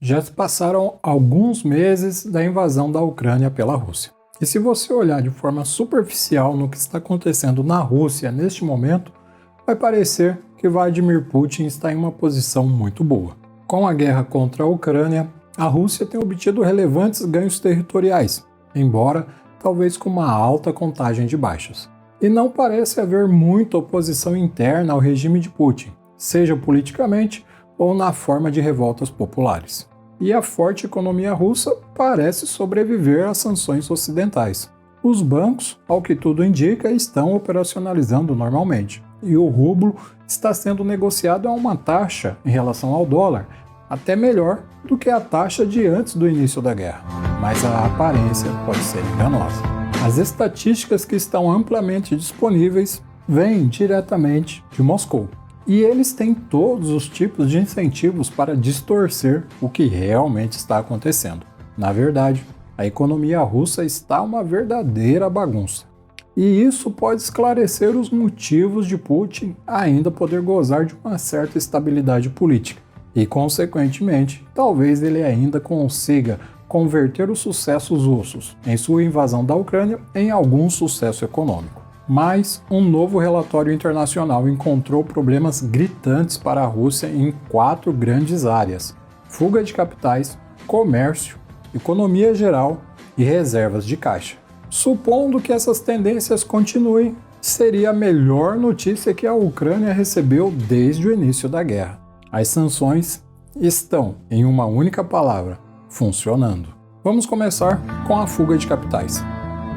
Já se passaram alguns meses da invasão da Ucrânia pela Rússia. E se você olhar de forma superficial no que está acontecendo na Rússia neste momento, vai parecer que Vladimir Putin está em uma posição muito boa. Com a guerra contra a Ucrânia, a Rússia tem obtido relevantes ganhos territoriais, embora talvez com uma alta contagem de baixas. E não parece haver muita oposição interna ao regime de Putin, seja politicamente ou na forma de revoltas populares. E a forte economia russa parece sobreviver às sanções ocidentais. Os bancos, ao que tudo indica, estão operacionalizando normalmente, e o rublo está sendo negociado a uma taxa em relação ao dólar, até melhor do que a taxa de antes do início da guerra, mas a aparência pode ser enganosa. As estatísticas que estão amplamente disponíveis vêm diretamente de Moscou. E eles têm todos os tipos de incentivos para distorcer o que realmente está acontecendo. Na verdade, a economia russa está uma verdadeira bagunça. E isso pode esclarecer os motivos de Putin ainda poder gozar de uma certa estabilidade política. E, consequentemente, talvez ele ainda consiga converter os sucessos russos em sua invasão da Ucrânia em algum sucesso econômico. Mas um novo relatório internacional encontrou problemas gritantes para a Rússia em 4 grandes áreas: fuga de capitais, comércio, economia geral e reservas de caixa. Supondo que essas tendências continuem, seria a melhor notícia que a Ucrânia recebeu desde o início da guerra. As sanções estão, em uma única palavra, funcionando. Vamos começar com a fuga de capitais.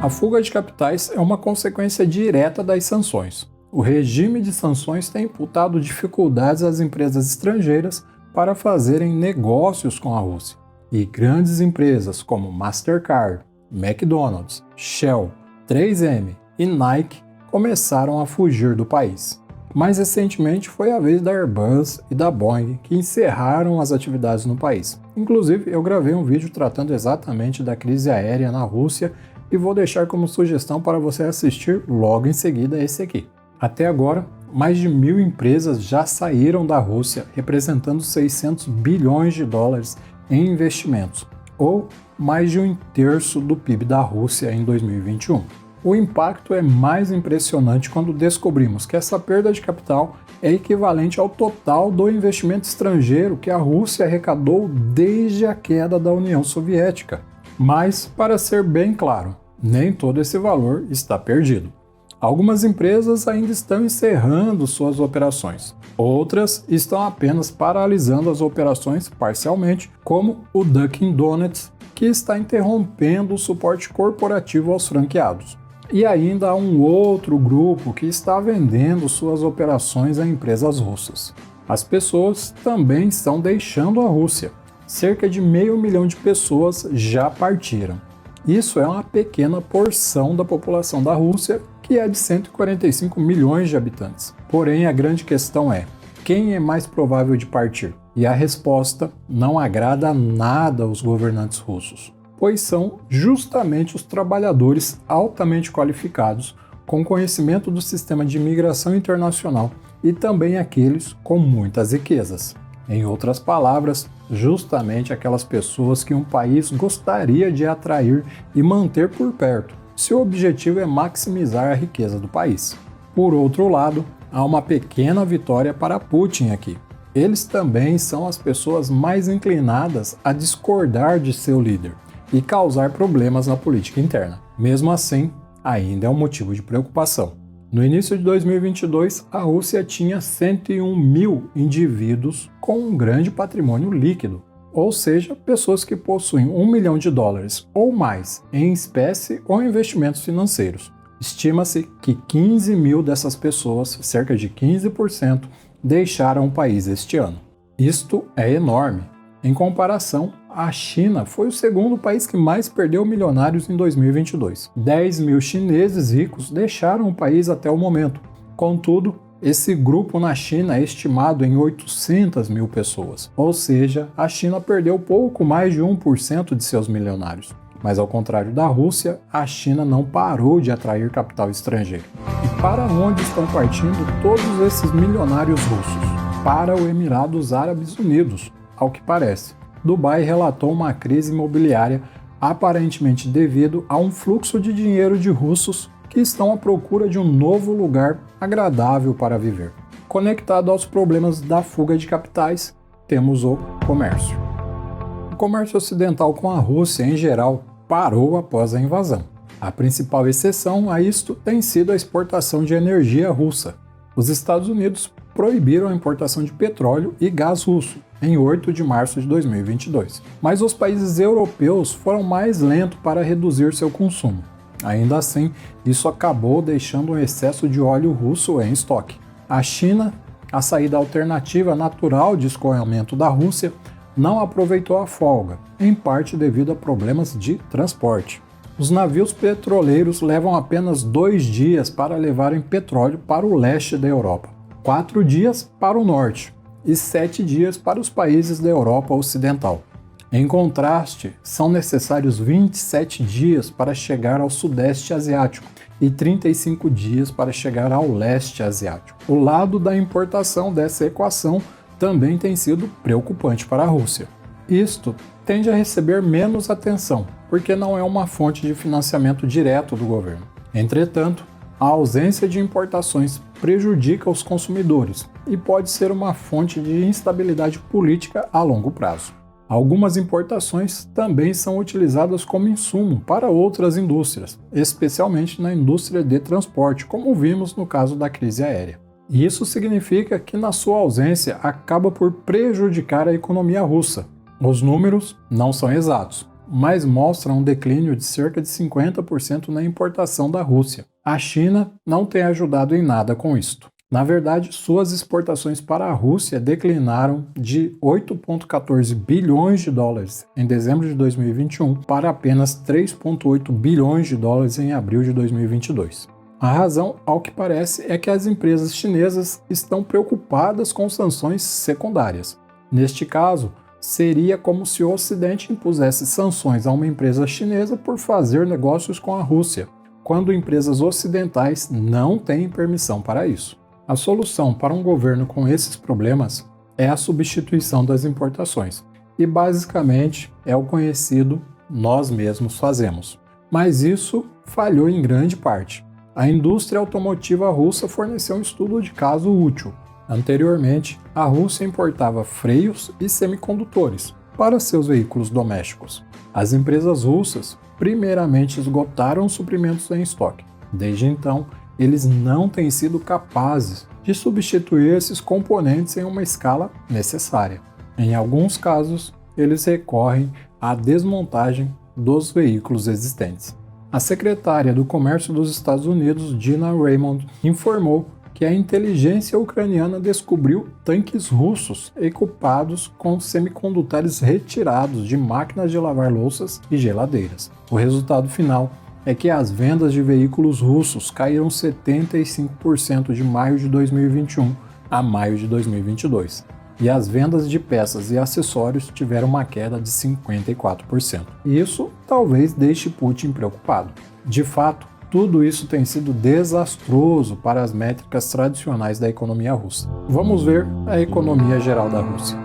A fuga de capitais é uma consequência direta das sanções. O regime de sanções tem imputado dificuldades às empresas estrangeiras para fazerem negócios com a Rússia. E grandes empresas como Mastercard, McDonald's, Shell, 3M e Nike começaram a fugir do país. Mais recentemente foi a vez da Airbus e da Boeing, que encerraram as atividades no país. Inclusive, eu gravei um vídeo tratando exatamente da crise aérea na Rússia e vou deixar como sugestão para você assistir logo em seguida esse aqui. Até agora, mais de 1.000 empresas já saíram da Rússia, representando 600 bilhões de dólares em investimentos, ou mais de 1/3 do PIB da Rússia em 2021. O impacto é mais impressionante quando descobrimos que essa perda de capital é equivalente ao total do investimento estrangeiro que a Rússia arrecadou desde a queda da União Soviética. Mas, para ser bem claro, nem todo esse valor está perdido. Algumas empresas ainda estão encerrando suas operações. Outras estão apenas paralisando as operações parcialmente, como o Dunkin' Donuts, que está interrompendo o suporte corporativo aos franqueados. E ainda há um outro grupo que está vendendo suas operações a empresas russas. As pessoas também estão deixando a Rússia. Cerca de 500 mil de pessoas já partiram. Isso é uma pequena porção da população da Rússia, que é de 145 milhões de habitantes. Porém, a grande questão é: quem é mais provável de partir? E a resposta não agrada nada aos governantes russos, pois são justamente os trabalhadores altamente qualificados, com conhecimento do sistema de imigração internacional e também aqueles com muitas riquezas. Em outras palavras, justamente aquelas pessoas que um país gostaria de atrair e manter por perto, se o objetivo é maximizar a riqueza do país. Por outro lado, há uma pequena vitória para Putin aqui. Eles também são as pessoas mais inclinadas a discordar de seu líder e causar problemas na política interna. Mesmo assim, ainda é um motivo de preocupação. No início de 2022, a Rússia tinha 101 mil indivíduos com um grande patrimônio líquido, ou seja, pessoas que possuem $1 milhão ou mais em espécie ou investimentos financeiros. Estima-se que 15 mil dessas pessoas, cerca de 15%, deixaram o país este ano. Isto é enorme. Em comparação, a China foi o segundo país que mais perdeu milionários em 2022. 10 mil chineses ricos deixaram o país até o momento. Contudo, esse grupo na China é estimado em 800 mil pessoas. Ou seja, a China perdeu pouco mais de 1% de seus milionários. Mas ao contrário da Rússia, a China não parou de atrair capital estrangeiro. E para onde estão partindo todos esses milionários russos? Para o Emirados Árabes Unidos, ao que parece. Dubai relatou uma crise imobiliária aparentemente devido a um fluxo de dinheiro de russos que estão à procura de um novo lugar agradável para viver. Conectado aos problemas da fuga de capitais, temos o comércio. O comércio ocidental com a Rússia, em geral, parou após a invasão. A principal exceção a isto tem sido a exportação de energia russa. Os Estados Unidos proibiram a importação de petróleo e gás russo em 8 de março de 2022. Mas os países europeus foram mais lentos para reduzir seu consumo. Ainda assim, isso acabou deixando um excesso de óleo russo em estoque. A China, a saída alternativa natural de escoamento da Rússia, não aproveitou a folga, em parte devido a problemas de transporte. Os navios petroleiros levam apenas 2 dias para levarem petróleo para o leste da Europa, 4 dias para o norte e 7 dias para os países da Europa Ocidental. Em contraste, são necessários 27 dias para chegar ao Sudeste Asiático e 35 dias para chegar ao Leste Asiático. O lado da importação dessa equação também tem sido preocupante para a Rússia. Isto tende a receber menos atenção, porque não é uma fonte de financiamento direto do governo. Entretanto, a ausência de importações prejudica os consumidores e pode ser uma fonte de instabilidade política a longo prazo. Algumas importações também são utilizadas como insumo para outras indústrias, especialmente na indústria de transporte, como vimos no caso da crise aérea. E isso significa que, na sua ausência, acaba por prejudicar a economia russa. Os números não são exatos, mas mostram um declínio de cerca de 50% na importação da Rússia. A China não tem ajudado em nada com isto. Na verdade, suas exportações para a Rússia declinaram de 8,14 bilhões de dólares em dezembro de 2021 para apenas 3,8 bilhões de dólares em abril de 2022. A razão, ao que parece, é que as empresas chinesas estão preocupadas com sanções secundárias. Neste caso, seria como se o Ocidente impusesse sanções a uma empresa chinesa por fazer negócios com a Rússia, quando empresas ocidentais não têm permissão para isso. A solução para um governo com esses problemas é a substituição das importações, e basicamente é o conhecido nós mesmos fazemos. Mas isso falhou em grande parte. A indústria automotiva russa forneceu um estudo de caso útil. Anteriormente, a Rússia importava freios e semicondutores para seus veículos domésticos. As empresas russas primeiramente esgotaram os suprimentos em estoque. Desde então, eles não têm sido capazes de substituir esses componentes em uma escala necessária. Em alguns casos, eles recorrem à desmontagem dos veículos existentes. A secretária do Comércio dos Estados Unidos, Gina Raymond, informou que a inteligência ucraniana descobriu tanques russos equipados com semicondutores retirados de máquinas de lavar louças e geladeiras. O resultado final é que as vendas de veículos russos caíram 75% de maio de 2021 a maio de 2022, e as vendas de peças e acessórios tiveram uma queda de 54%. Isso talvez deixe Putin preocupado. De fato, tudo isso tem sido desastroso para as métricas tradicionais da economia russa. Vamos ver a economia geral da Rússia.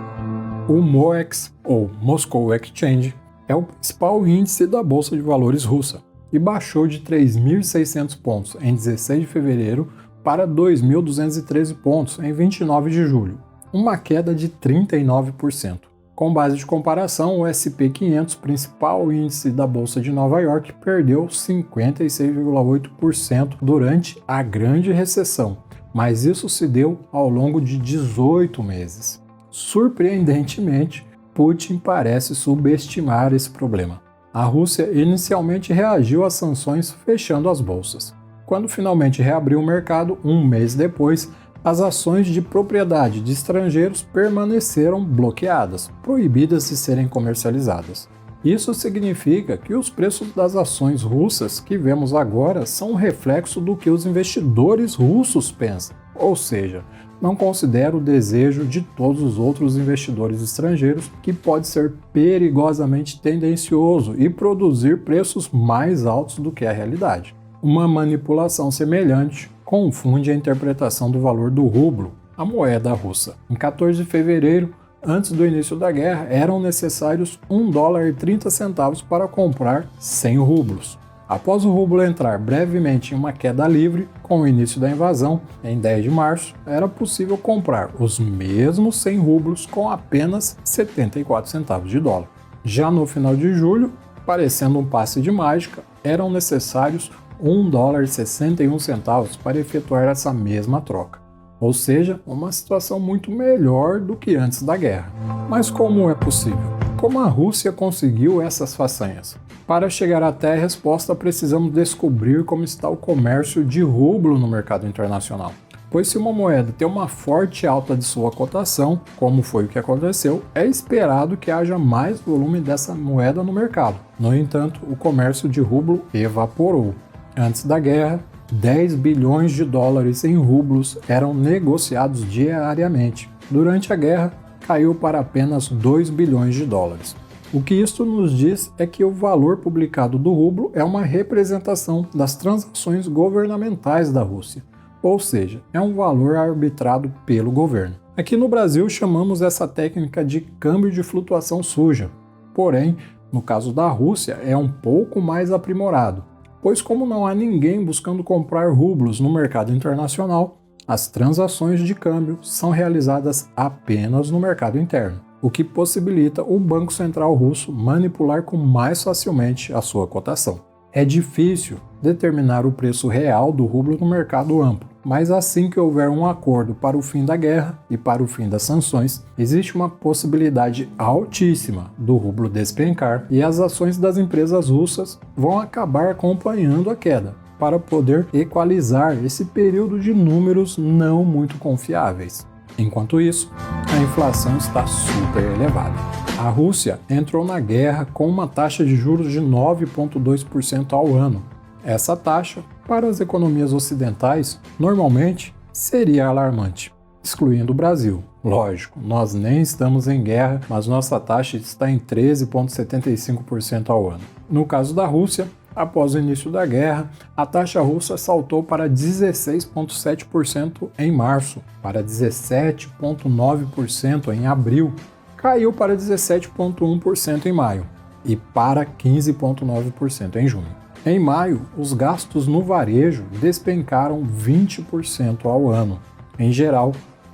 O MOEX, ou Moscow Exchange, é o principal índice da Bolsa de Valores russa e baixou de 3.600 pontos em 16 de fevereiro para 2.213 pontos em 29 de julho, uma queda de 39%. Com base de comparação, o S&P 500, principal índice da Bolsa de Nova York, perdeu 56,8% durante a Grande Recessão, mas isso se deu ao longo de 18 meses. Surpreendentemente, Putin parece subestimar esse problema. A Rússia inicialmente reagiu às sanções fechando as bolsas. Quando finalmente reabriu o mercado, um mês depois, as ações de propriedade de estrangeiros permaneceram bloqueadas, proibidas de serem comercializadas. Isso significa que os preços das ações russas que vemos agora são um reflexo do que os investidores russos pensam, ou seja, não considera o desejo de todos os outros investidores estrangeiros, que pode ser perigosamente tendencioso e produzir preços mais altos do que a realidade. Uma manipulação semelhante confunde a interpretação do valor do rublo, a moeda russa. Em 14 de fevereiro, antes do início da guerra, eram necessários $1,30 para comprar 100 rublos. Após o rublo entrar brevemente em uma queda livre, com o início da invasão, em 10 de março, era possível comprar os mesmos 100 rublos com apenas 74 centavos de dólar. Já no final de julho, parecendo um passe de mágica, eram necessários $1,61 para efetuar essa mesma troca. Ou seja, uma situação muito melhor do que antes da guerra. Mas como é possível? Como a Rússia conseguiu essas façanhas? Para chegar até a resposta, precisamos descobrir como está o comércio de rublo no mercado internacional. Pois se uma moeda tem uma forte alta de sua cotação, como foi o que aconteceu, é esperado que haja mais volume dessa moeda no mercado. No entanto, o comércio de rublo evaporou. Antes da guerra, 10 bilhões de dólares em rublos eram negociados diariamente. Durante a guerra, caiu para apenas 2 bilhões de dólares. O que isto nos diz é que o valor publicado do rublo é uma representação das transações governamentais da Rússia, ou seja, é um valor arbitrado pelo governo. Aqui no Brasil chamamos essa técnica de câmbio de flutuação suja, porém, no caso da Rússia é um pouco mais aprimorado, pois como não há ninguém buscando comprar rublos no mercado internacional, as transações de câmbio são realizadas apenas no mercado interno, o que possibilita o Banco Central russo manipular com mais facilmente a sua cotação. É difícil determinar o preço real do rublo no mercado amplo, mas assim que houver um acordo para o fim da guerra e para o fim das sanções, existe uma possibilidade altíssima do rublo despencar e as ações das empresas russas vão acabar acompanhando a queda, para poder equalizar esse período de números não muito confiáveis. Enquanto isso, a inflação está super elevada. A Rússia entrou na guerra com uma taxa de juros de 9,2% ao ano. Essa taxa, para as economias ocidentais, normalmente seria alarmante, excluindo o Brasil. Lógico, nós nem estamos em guerra, mas nossa taxa está em 13,75% ao ano. No caso da Rússia, após o início da guerra, a taxa russa saltou para 16,7% em março, para 17,9% em abril, caiu para 17,1% em maio e para 15,9% em junho. Em maio, os gastos no varejo despencaram 20% ao ano. Em geral,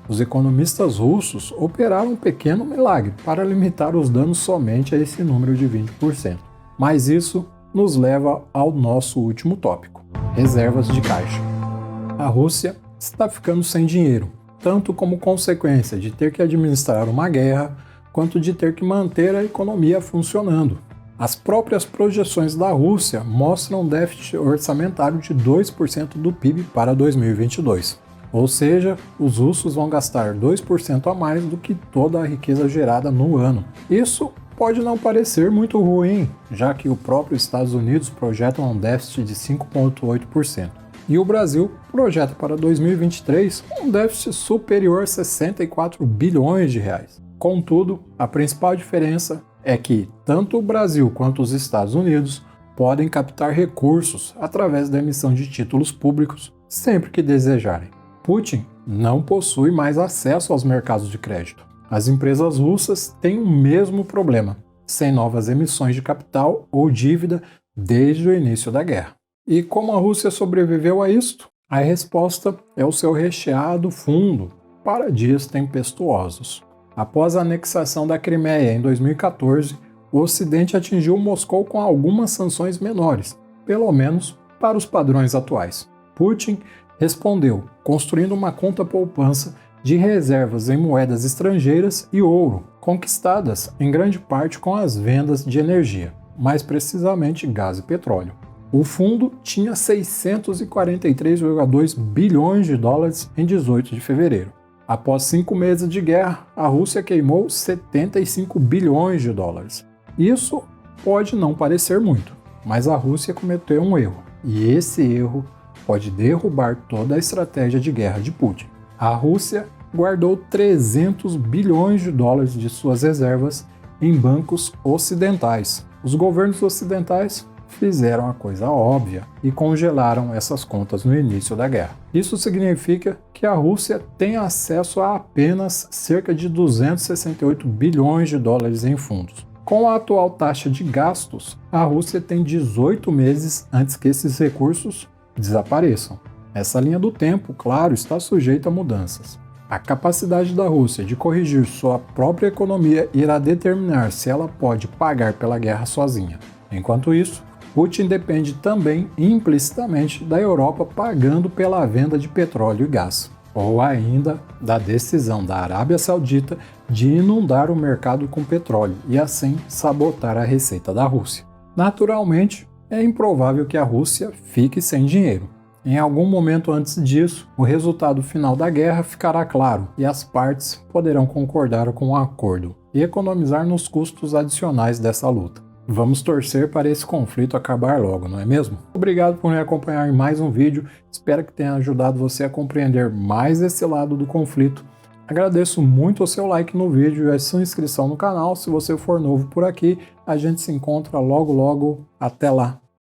os economistas russos operaram um pequeno milagre para limitar os danos somente a esse número de 20%. Mas isso nos leva ao nosso último tópico: reservas de caixa. A Rússia está ficando sem dinheiro, tanto como consequência de ter que administrar uma guerra, quanto de ter que manter a economia funcionando. As próprias projeções da Rússia mostram um déficit orçamentário de 2% do PIB para 2022. Ou seja, os russos vão gastar 2% a mais do que toda a riqueza gerada no ano. Isso pode não parecer muito ruim, já que o próprio Estados Unidos projeta um déficit de 5,8%. E o Brasil projeta para 2023 um déficit superior a 64 bilhões de reais. Contudo, a principal diferença é que tanto o Brasil quanto os Estados Unidos podem captar recursos através da emissão de títulos públicos sempre que desejarem. Putin não possui mais acesso aos mercados de crédito. As empresas russas têm o mesmo problema, sem novas emissões de capital ou dívida desde o início da guerra. E como a Rússia sobreviveu a isto? A resposta é o seu recheado fundo para dias tempestuosos. Após a anexação da Crimeia em 2014, o Ocidente atingiu Moscou com algumas sanções menores, pelo menos para os padrões atuais. Putin respondeu, construindo uma conta poupança de reservas em moedas estrangeiras e ouro, conquistadas em grande parte com as vendas de energia, mais precisamente gás e petróleo. O fundo tinha 643,2 bilhões de dólares em 18 de fevereiro. Após 5 meses de guerra, a Rússia queimou 75 bilhões de dólares. Isso pode não parecer muito, mas a Rússia cometeu um erro, e esse erro pode derrubar toda a estratégia de guerra de Putin. A Rússia guardou 300 bilhões de dólares de suas reservas em bancos ocidentais. Os governos ocidentais fizeram a coisa óbvia e congelaram essas contas no início da guerra. Isso significa que a Rússia tem acesso a apenas cerca de 268 bilhões de dólares em fundos. Com a atual taxa de gastos, a Rússia tem 18 meses antes que esses recursos desapareçam. Essa linha do tempo, claro, está sujeita a mudanças. A capacidade da Rússia de corrigir sua própria economia irá determinar se ela pode pagar pela guerra sozinha. Enquanto isso, Putin depende também implicitamente da Europa pagando pela venda de petróleo e gás, ou ainda da decisão da Arábia Saudita de inundar o mercado com petróleo e assim sabotar a receita da Rússia. Naturalmente, é improvável que a Rússia fique sem dinheiro. Em algum momento antes disso, o resultado final da guerra ficará claro e as partes poderão concordar com o acordo e economizar nos custos adicionais dessa luta. Vamos torcer para esse conflito acabar logo, não é mesmo? Obrigado por me acompanhar em mais um vídeo, espero que tenha ajudado você a compreender mais esse lado do conflito. Agradeço muito o seu like no vídeo e a sua inscrição no canal se você for novo por aqui. A gente se encontra logo logo. Até lá!